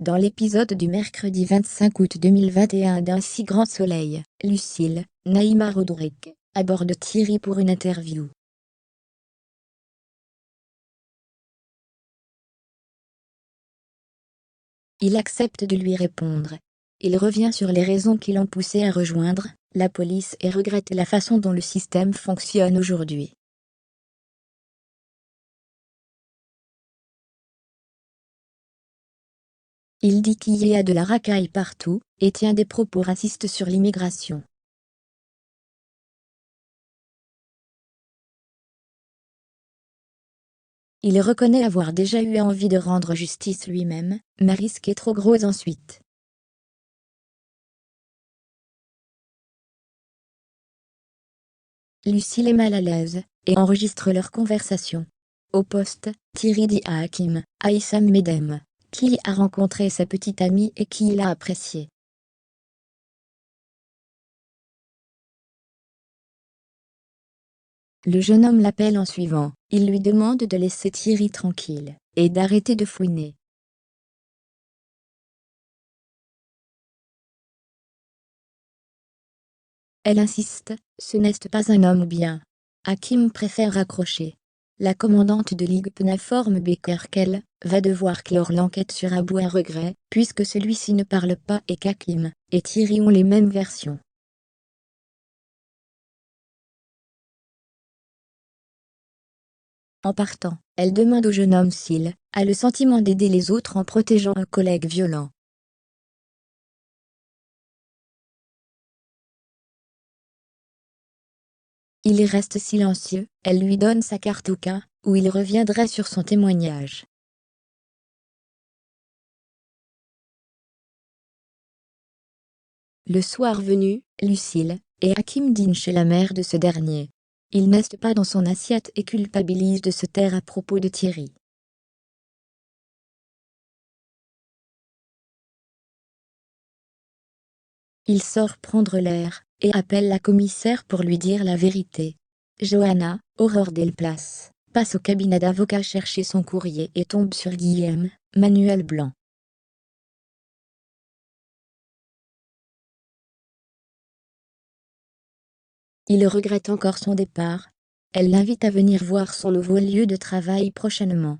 Dans l'épisode du mercredi 25 août 2021 d'Un si grand soleil, Lucille, Naïma Rodrigue, aborde Thierry pour une interview. Il accepte de lui répondre. Il revient sur les raisons qui l'ont poussé à rejoindre la police et regrette la façon dont le système fonctionne aujourd'hui. Il dit qu'il y a de la racaille partout, et tient des propos racistes sur l'immigration. Il reconnaît avoir déjà eu envie de rendre justice lui-même, mais risquer trop gros ensuite. Lucille est mal à l'aise, et enregistre leur conversation. Au poste, Thierry dit à Hakim, Aïssam Medem, qui a rencontré sa petite amie et qui l'a apprécié. Le jeune homme l'appelle en suivant, il lui demande de laisser Thierry tranquille, et d'arrêter de fouiner. Elle insiste, ce n'est pas un homme bien. Hakim préfère raccrocher. La commandante de l'IGP informe Baker qu'elle va devoir clore l'enquête sur Abou à regret, puisque celui-ci ne parle pas et qu'Hakim et Thierry ont les mêmes versions. En partant, elle demande au jeune homme s'il a le sentiment d'aider les autres en protégeant un collègue violent. Il reste silencieux, elle lui donne sa carte au cas où il reviendrait sur son témoignage. Le soir venu, Lucille et Hakim dînent chez la mère de ce dernier. Il n'est pas dans son assiette et culpabilise de se taire à propos de Thierry. Il sort prendre l'air, et appelle la commissaire pour lui dire la vérité. Johanna, Aurore Delplace, passe au cabinet d'avocat chercher son courrier et tombe sur Guillaume, Manuel Blanc. Il regrette encore son départ. Elle l'invite à venir voir son nouveau lieu de travail prochainement.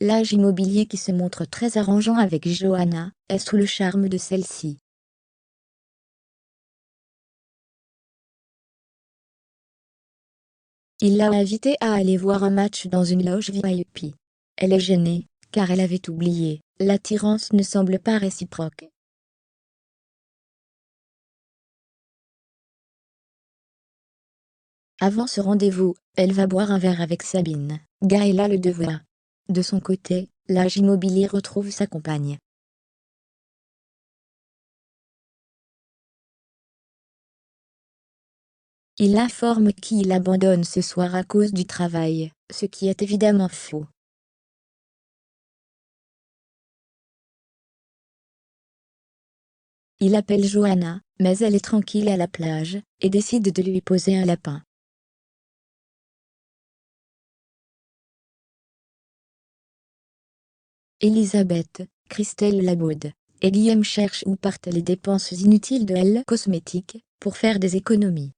L'agent immobilier qui se montre très arrangeant avec Johanna est sous le charme de celle-ci. Il l'a invitée à aller voir un match dans une loge VIP. Elle est gênée, car elle avait oublié, l'attirance ne semble pas réciproque. Avant ce rendez-vous, elle va boire un verre avec Sabine, Gaëla le devoir. De son côté, l'agent immobilier retrouve sa compagne. Il informe qu'il abandonne ce soir à cause du travail, ce qui est évidemment faux. Il appelle Johanna, mais elle est tranquille à la plage, et décide de lui poser un lapin. Elisabeth, Christelle Labaude et Guillaume cherchent où partent les dépenses inutiles de L Cosmétiques, pour faire des économies.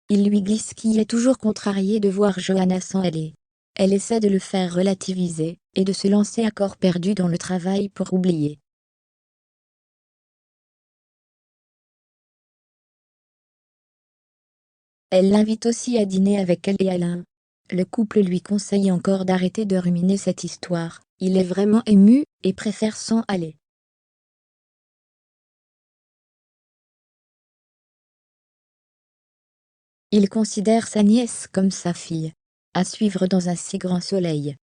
Il lui glisse qu'il est toujours contrarié de voir Johanna sans elle. Elle essaie de le faire relativiser, et de se lancer à corps perdu dans le travail pour oublier. Elle l'invite aussi à dîner avec elle et Alain. Le couple lui conseille encore d'arrêter de ruminer cette histoire, il est vraiment ému, et préfère s'en aller. Il considère sa nièce comme sa fille. À suivre dans Un si grand soleil.